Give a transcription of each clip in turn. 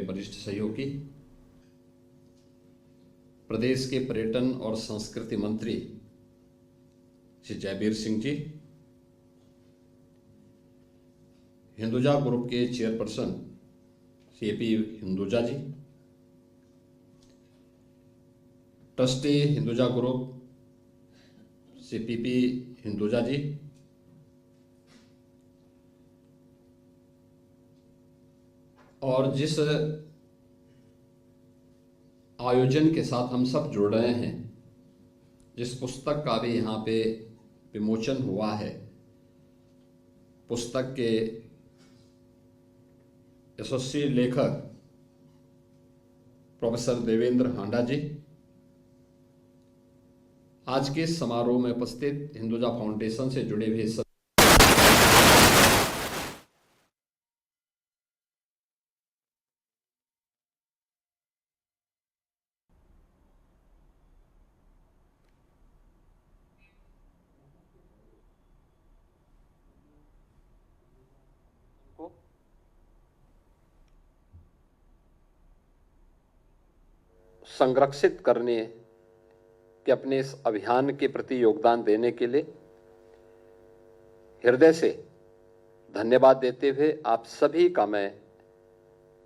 वरिष्ठ सहयोगी, प्रदेश के पर्यटन और संस्कृति मंत्री श्री जयवीर सिंह जी, हिंदुजा ग्रुप के chairperson Shri A P. Hinduja ji, trustee Hinduja group Shri P P. Hinduja ji, और जिस आयोजन के साथ हम सब जुड़ रहे हैं, जिस पुस्तक का भी यहाँ पे विमोचन हुआ है, पुस्तक के यशस्वी लेखक प्रोफेसर देवेंद्र हांडा जी, आज के समारोह में उपस्थित हिंदुजा फाउंडेशन से जुड़े हुए सब संरक्षित करने के अपने इस अभियान के प्रति योगदान देने के लिए हृदय से धन्यवाद देते हुए आप सभी का मैं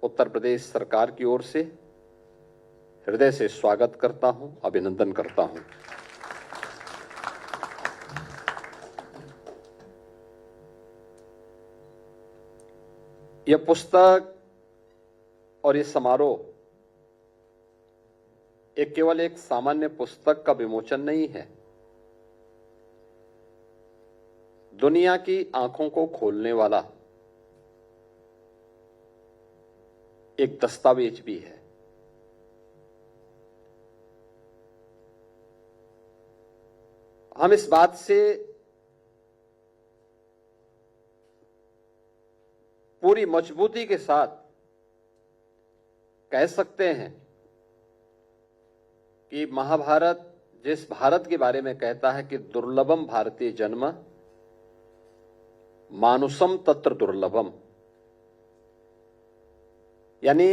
उत्तर प्रदेश सरकार की ओर से हृदय से स्वागत करता हूं, अभिनंदन करता हूं। यह पुस्तक और यह समारोह एक केवल एक सामान्य पुस्तक का विमोचन नहीं है, दुनिया की आंखों को खोलने वाला एक दस्तावेज भी है। हम इस बात से पूरी मजबूती के साथ कह सकते हैं कि महाभारत जिस भारत के बारे में कहता है कि दुर्लभम भारतीय जन्म मानुषम तत्र दुर्लभम, यानी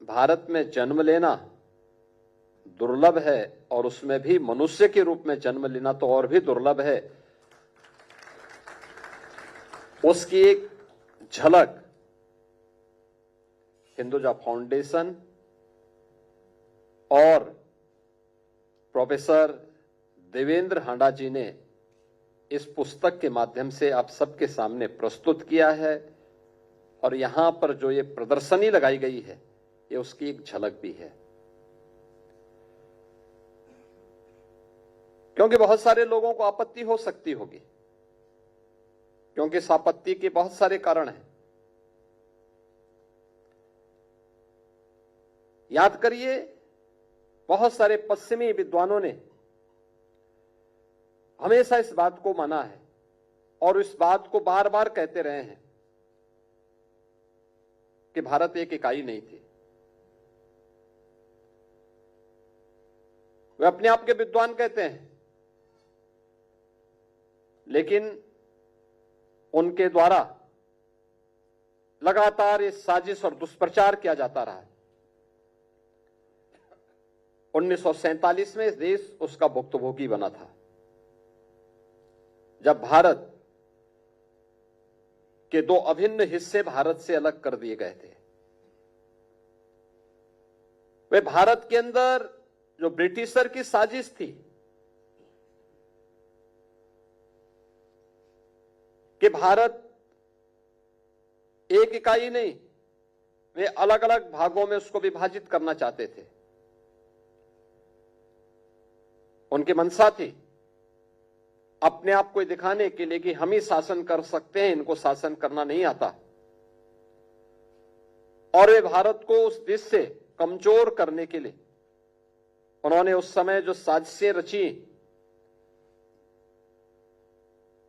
भारत में जन्म लेना दुर्लभ है और उसमें भी मनुष्य के रूप में जन्म लेना तो और भी दुर्लभ है। उसकी एक झलक हिंदुजा फाउंडेशन और प्रोफेसर देवेंद्र हांडा जी ने इस पुस्तक के माध्यम से आप सबके सामने प्रस्तुत किया है, और यहां पर जो ये प्रदर्शनी लगाई गई है ये उसकी एक झलक भी है। क्योंकि बहुत सारे लोगों को आपत्ति हो सकती होगी, क्योंकि इस आपत्ति के बहुत सारे कारण हैं। याद करिए, बहुत सारे पश्चिमी विद्वानों ने हमेशा इस बात को माना है और इस बात को बार बार कहते रहे हैं कि भारत एक इकाई नहीं थी। वे अपने आप के विद्वान कहते हैं, लेकिन उनके द्वारा लगातार इस साजिश और दुष्प्रचार किया जाता रहा है। 1947 में देश उसका भुक्तभोगी बना था, जब भारत के दो अभिन्न हिस्से भारत से अलग कर दिए गए थे। वे भारत के अंदर जो ब्रिटिशर की साजिश थी कि भारत एक इकाई नहीं, वे अलग अलग भागों में उसको विभाजित करना चाहते थे। उनकी मंशा थी अपने आप को दिखाने के लिए कि हम ही शासन कर सकते हैं, इनको शासन करना नहीं आता, और वे भारत को उस दिश से कमजोर करने के लिए उन्होंने उस समय जो साजिशें रची,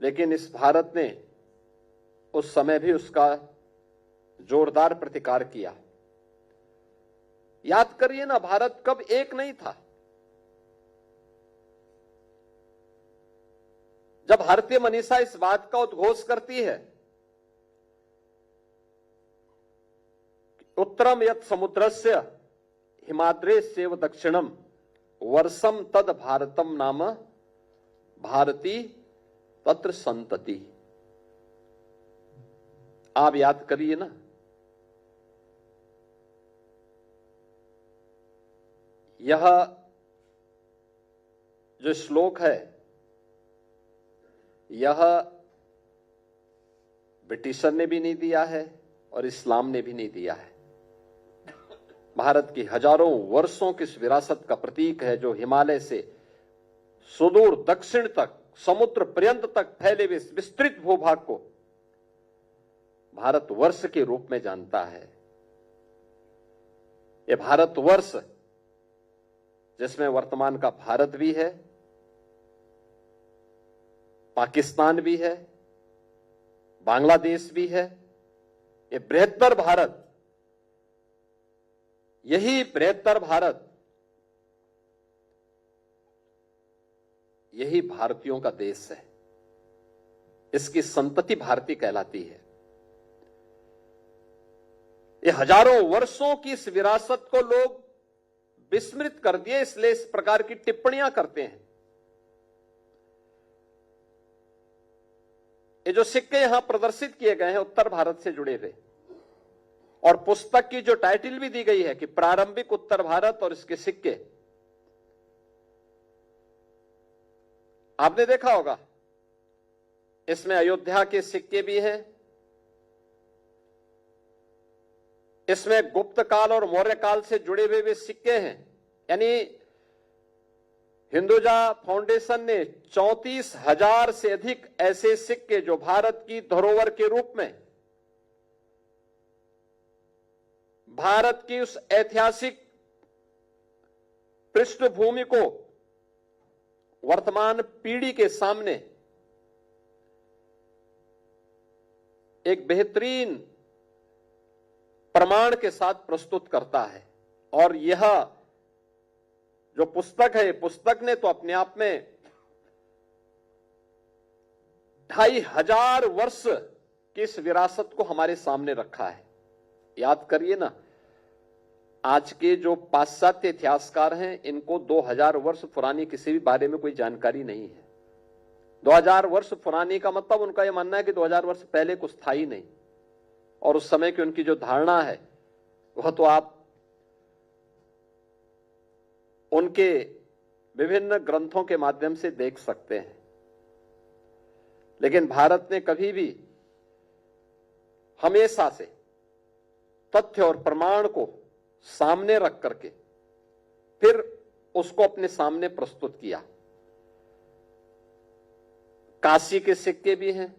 लेकिन इस भारत ने उस समय भी उसका जोरदार प्रतिकार किया। याद करिए ना, भारत कब एक नहीं था। जब भारतीय मनीषा इस बात का उद्घोष करती है उत्तरम यत् समुद्रस्य हिमाद्रेस्येव दक्षिणम वर्षम तद भारतम नाम भारती तत्र संतति। आप याद करिए ना, यह जो श्लोक है यह ब्रिटिशर ने भी नहीं दिया है और इस्लाम ने भी नहीं दिया है। भारत की हजारों वर्षों की इस विरासत का प्रतीक है जो हिमालय से सुदूर दक्षिण तक समुद्र पर्यंत तक फैले हुए विस्तृत भूभाग को भारतवर्ष के रूप में जानता है। यह भारतवर्ष जिसमें वर्तमान का भारत भी है, पाकिस्तान भी है, बांग्लादेश भी है, ये बृहत्तर भारत, यही बृहत्तर भारत, यही भारतीयों का देश है। इसकी संतति भारतीय कहलाती है। ये हजारों वर्षों की इस विरासत को लोग विस्मृत कर दिए, इसलिए इस प्रकार की टिप्पणियां करते हैं। ये जो सिक्के यहां प्रदर्शित किए गए हैं उत्तर भारत से जुड़े हुए, और पुस्तक की जो टाइटल भी दी गई है कि प्रारंभिक उत्तर भारत और इसके सिक्के, आपने देखा होगा इसमें अयोध्या के सिक्के भी हैं, इसमें गुप्त काल और मौर्य काल से जुड़े हुए भी सिक्के हैं। यानी हिंदुजा फाउंडेशन ने 34,000 से अधिक ऐसे सिक्के जो भारत की धरोहर के रूप में भारत की उस ऐतिहासिक पृष्ठभूमि को वर्तमान पीढ़ी के सामने एक बेहतरीन प्रमाण के साथ प्रस्तुत करता है। और यह जो पुस्तक है, पुस्तक ने तो अपने आप में 2500 वर्ष की इस विरासत को हमारे सामने रखा है। याद करिए ना, आज के जो पाश्चात्य इतिहासकार हैं इनको 2000 वर्ष पुरानी किसी भी बारे में कोई जानकारी नहीं है। 2000 वर्ष पुरानी का मतलब उनका यह मानना है कि 2000 वर्ष पहले कुछ था ही नहीं, और उस समय की उनकी जो धारणा है वह तो आप उनके विभिन्न ग्रंथों के माध्यम से देख सकते हैं। लेकिन भारत ने कभी भी हमेशा से तथ्य और प्रमाण को सामने रख करके फिर उसको अपने सामने प्रस्तुत किया। काशी के सिक्के भी हैं,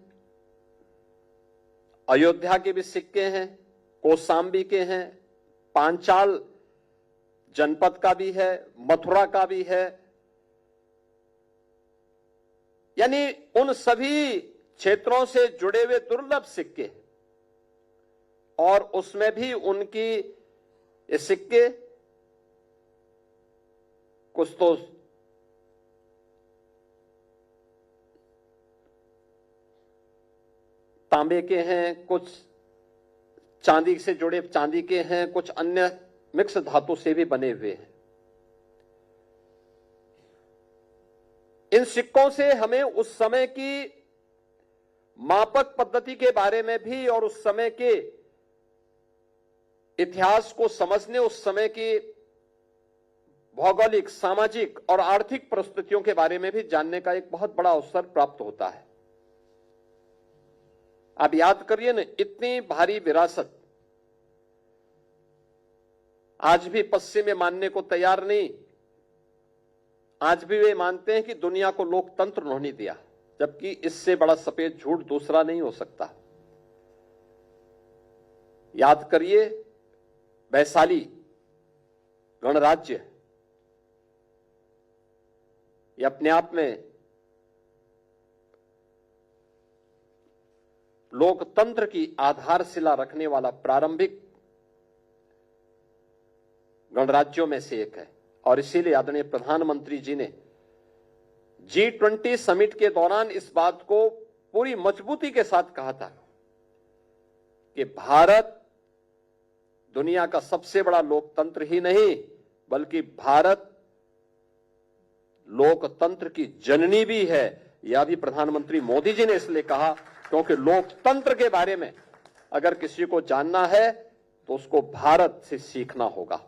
अयोध्या के भी सिक्के हैं, कौशाम्बी के हैं, पांचाल जनपद का भी है, मथुरा का भी है। यानी उन सभी क्षेत्रों से जुड़े हुए दुर्लभ सिक्के, और उसमें भी उनकी ये सिक्के कुछ तो तांबे के हैं, कुछ चांदी से जुड़े चांदी के हैं, कुछ अन्य मिक्स धातु से भी बने हुए हैं। इन सिक्कों से हमें उस समय की मापक पद्धति के बारे में भी और उस समय के इतिहास को समझने, उस समय की भौगोलिक, सामाजिक और आर्थिक परिस्थितियों के बारे में भी जानने का एक बहुत बड़ा अवसर प्राप्त होता है। आप याद करिए ना, इतनी भारी विरासत आज भी पश्चिम में मानने को तैयार नहीं। आज भी वे मानते हैं कि दुनिया को लोकतंत्र उन्होंने दिया, जबकि इससे बड़ा सफेद झूठ दूसरा नहीं हो सकता। याद करिए, वैशाली गणराज्य ये अपने आप में लोकतंत्र की आधारशिला रखने वाला प्रारंभिक गणराज्यों में से एक है। और इसीलिए आदरणीय प्रधानमंत्री जी ने G20 समिट के दौरान इस बात को पूरी मजबूती के साथ कहा था कि भारत दुनिया का सबसे बड़ा लोकतंत्र ही नहीं बल्कि भारत लोकतंत्र की जननी भी है। यह भी प्रधानमंत्री मोदी जी ने इसलिए कहा क्योंकि लोकतंत्र के बारे में अगर किसी को जानना है तो उसको भारत से सीखना होगा।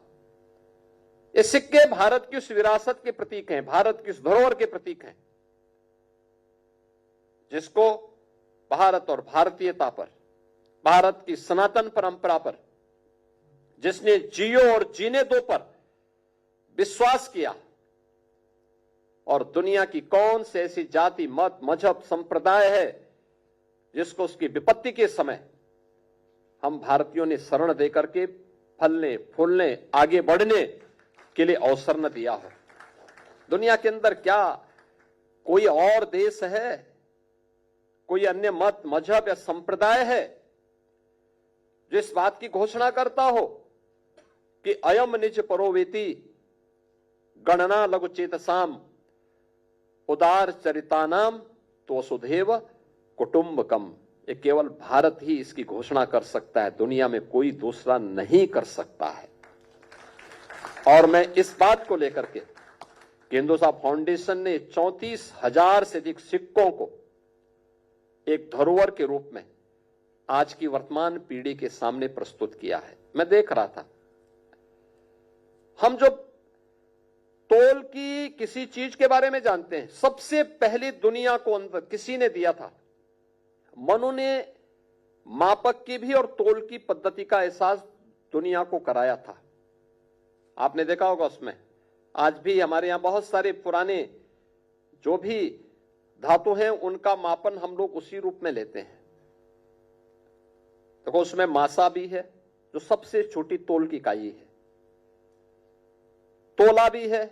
ये सिक्के भारत की उस विरासत के प्रतीक हैं, भारत की उस धरोहर के प्रतीक हैं जिसको भारत और भारतीयता पर, भारत की सनातन परंपरा पर जिसने जियो और जीने दो पर विश्वास किया और दुनिया की कौन से ऐसी जाति, मत, मजहब, संप्रदाय है जिसको उसकी विपत्ति के समय हम भारतीयों ने शरण देकर के फलने फूलने आगे बढ़ने के लिए अवसर न दिया हो। दुनिया के अंदर क्या कोई और देश है, कोई अन्य मत, मजहब या संप्रदाय है जो इस बात की घोषणा करता हो कि अयम निज परोवेति गणना लघु चेतसाम उदार चरितानाम तो वसुधैव कुटुंबकम। ये केवल भारत ही इसकी घोषणा कर सकता है, दुनिया में कोई दूसरा नहीं कर सकता है। और मैं इस बात को लेकर के हिंदुस्तान फाउंडेशन ने 34,000 से अधिक सिक्कों को एक धरोहर के रूप में आज की वर्तमान पीढ़ी के सामने प्रस्तुत किया है। मैं देख रहा था, हम जो तोल की किसी चीज के बारे में जानते हैं, सबसे पहले दुनिया को अंदर किसी ने दिया था, मनु ने मापक की भी और तोल की पद्धति का एहसास दुनिया को कराया था। आपने देखा होगा उसमें आज भी हमारे यहां बहुत सारे पुराने जो भी धातु हैं उनका मापन हम लोग उसी रूप में लेते हैं। देखो उसमें मासा भी है जो सबसे छोटी तोल की इकाई है, तोला भी है।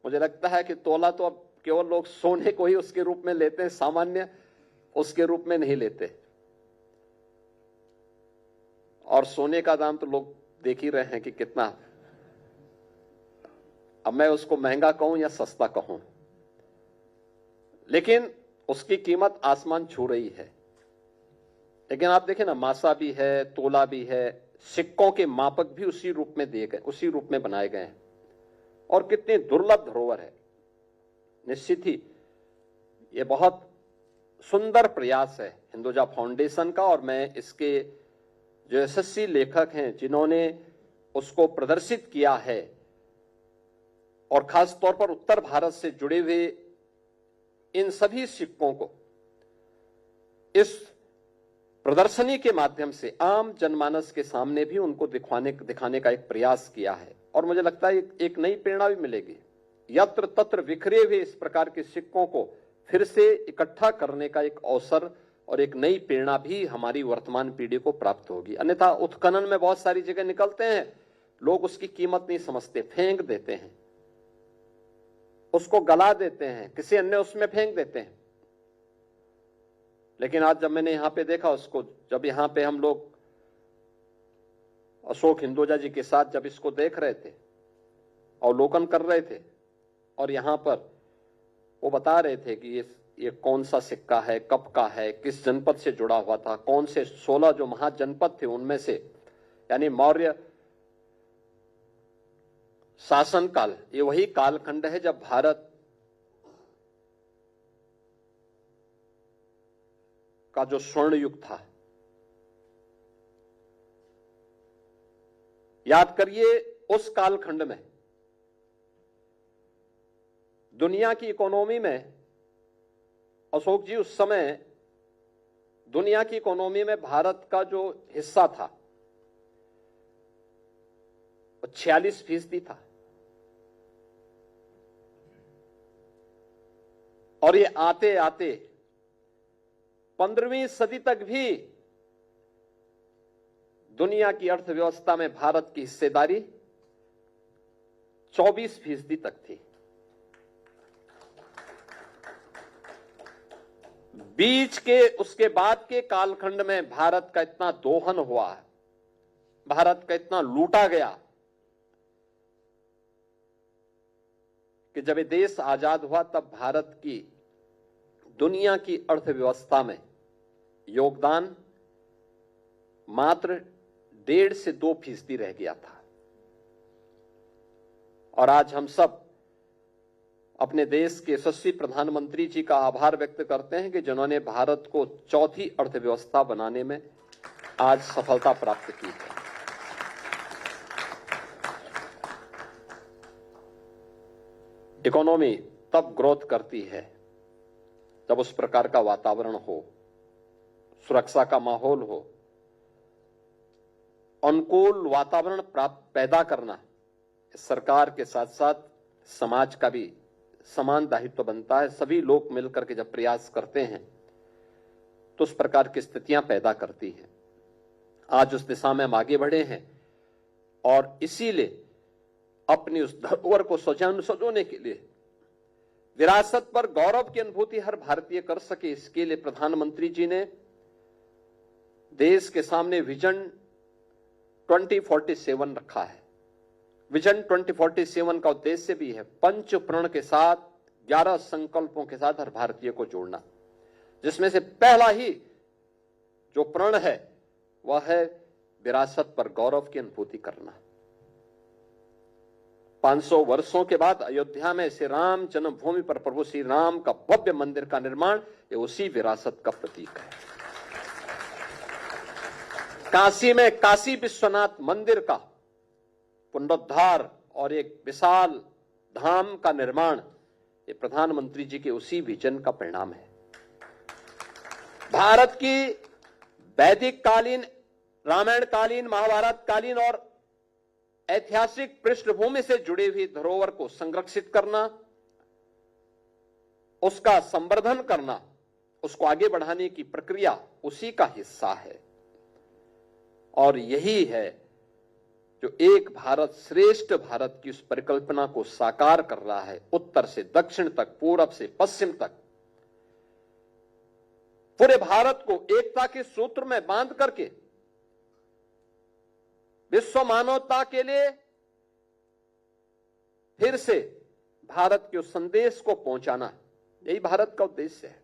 मुझे लगता है कि तोला तो अब केवल लोग सोने को ही उसके रूप में लेते हैं, सामान्य उसके रूप में नहीं लेते। और सोने का दाम तो लोग देख ही रहे हैं कि कितना, अब मैं उसको महंगा कहूं या सस्ता कहूं, लेकिन उसकी कीमत आसमान छू रही है। लेकिन आप देखें ना, मासा भी है, तोला भी है, सिक्कों के मापक भी उसी रूप में दिए गए, उसी रूप में बनाए गए हैं। और कितनी दुर्लभ धरोहर है। निश्चित ही ये बहुत सुंदर प्रयास है हिंदुजा फाउंडेशन का, और मैं इसके जो यशस्वी लेखक हैं जिन्होंने उसको प्रदर्शित किया है और खास तौर पर उत्तर भारत से जुड़े हुए इन सभी सिक्कों को इस प्रदर्शनी के माध्यम से आम जनमानस के सामने भी उनको दिखाने का एक प्रयास किया है। और मुझे लगता है एक नई प्रेरणा भी मिलेगी। यत्र तत्र बिखरे हुए इस प्रकार के सिक्कों को फिर से इकट्ठा करने का एक अवसर और एक नई प्रेरणा भी हमारी वर्तमान पीढ़ी को प्राप्त होगी। अन्यथा उत्खनन में बहुत सारी जगह निकलते हैं, लोग उसकी कीमत नहीं समझते, फेंक देते हैं, उसको गला देते हैं, किसी अन्य उसमें फेंक देते हैं। लेकिन आज जब मैंने यहां पे देखा उसको, जब यहां पे हम लोग अशोक हिंदुजा जी के साथ जब इसको देख रहे थे, अवलोकन कर रहे थे, और यहां पर वो बता रहे थे कि ये कौन सा सिक्का है, कब का है, किस जनपद से जुड़ा हुआ था, कौन से 16 जो महाजनपद थे उनमें से, यानी मौर्य शासनकाल, ये वही कालखंड है जब भारत का जो स्वर्ण युग था। याद करिए, उस कालखंड में दुनिया की इकोनॉमी में, अशोक जी उस समय दुनिया की इकोनॉमी में भारत का जो हिस्सा था वो 46% था। और ये आते आते 15वीं सदी तक भी दुनिया की अर्थव्यवस्था में भारत की हिस्सेदारी 24% तक थी। बीच के उसके बाद के कालखंड में भारत का इतना दोहन हुआ, भारत का इतना लूटा गया कि जब ये देश आजाद हुआ तब भारत की दुनिया की अर्थव्यवस्था में योगदान मात्र 1.5 से 2% रह गया था। और आज हम सब अपने देश के यशस्वी प्रधानमंत्री जी का आभार व्यक्त करते हैं कि जिन्होंने भारत को चौथी अर्थव्यवस्था बनाने में आज सफलता प्राप्त की है। इकोनॉमी तब ग्रोथ करती है जब उस प्रकार का वातावरण हो, सुरक्षा का माहौल हो, अनुकूल वातावरण पैदा करना सरकार के साथ साथ समाज का भी समान दायित्व बनता है। सभी लोग मिलकर के जब प्रयास करते हैं तो उस प्रकार की स्थितियां पैदा करती हैं। आज उस दिशा में हम आगे बढ़े हैं और इसीलिए अपनी उस धरोहर को सजोने के लिए, विरासत पर गौरव की अनुभूति हर भारतीय कर सके, इसके लिए प्रधानमंत्री जी ने देश के सामने विजन 2047 रखा है। विजन 2047 का उद्देश्य भी है पंच प्रण के साथ, 11 संकल्पों के साथ हर भारतीय को जोड़ना, जिसमें से पहला ही जो प्रण है वह है विरासत पर गौरव की अनुभूति करना। 500 वर्षों के बाद अयोध्या में श्री राम जन्मभूमि पर प्रभु श्री राम का भव्य मंदिर का निर्माण, ये उसी विरासत का प्रतीक है। काशी में काशी विश्वनाथ मंदिर का पुनरुद्धार और एक विशाल धाम का निर्माण, ये प्रधानमंत्री जी के उसी विजन का परिणाम है। भारत की वैदिक कालीन, रामायण कालीन, महाभारत कालीन और ऐतिहासिक पृष्ठभूमि से जुड़ी हुई धरोहर को संरक्षित करना, उसका संवर्धन करना, उसको आगे बढ़ाने की प्रक्रिया उसी का हिस्सा है। और यही है जो एक भारत श्रेष्ठ भारत की उस परिकल्पना को साकार कर रहा है। उत्तर से दक्षिण तक, पूरब से पश्चिम तक पूरे भारत को एकता के सूत्र में बांध करके विश्व मानवता के लिए फिर से भारत के उस संदेश को पहुंचाना, यही भारत का उद्देश्य है।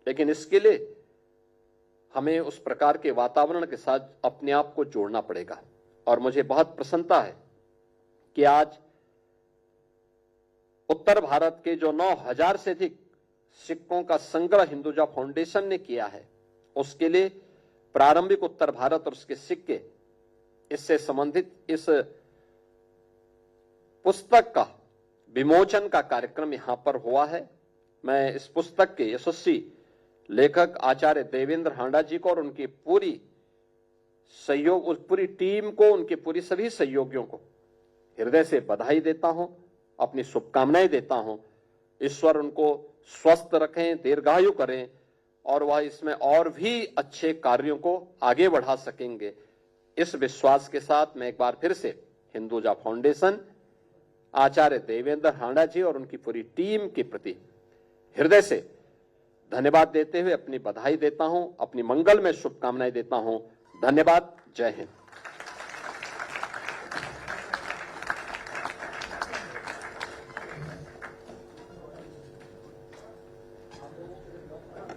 लेकिन इसके लिए हमें उस प्रकार के वातावरण के साथ अपने आप को जोड़ना पड़ेगा। और मुझे बहुत प्रसन्नता है कि आज उत्तर भारत के जो 9,000 से अधिक सिक्कों का संग्रह हिंदुजा फाउंडेशन ने किया है, उसके लिए प्रारंभिक उत्तर भारत और उसके सिक्के, इससे संबंधित इस पुस्तक का विमोचन का कार्यक्रम यहां पर हुआ है। मैं इस पुस्तक के यशस्वी लेखक आचार्य देवेंद्र हांडा जी को और उनकी पूरी सहयोग, उस पूरी टीम को, उनके पूरी सभी सहयोगियों को हृदय से बधाई देता हूं, अपनी शुभकामनाएं देता हूं। ईश्वर उनको स्वस्थ रखें, दीर्घायु करें और वह इसमें और भी अच्छे कार्यों को आगे बढ़ा सकेंगे। इस विश्वास के साथ मैं एक बार फिर से हिंदुजा फाउंडेशन, आचार्य देवेंद्र हांडा जी और उनकी पूरी टीम के प्रति हृदय से धन्यवाद देते हुए अपनी बधाई देता हूं, अपनी मंगल में शुभकामनाएं देता हूं। धन्यवाद। जय हिंद।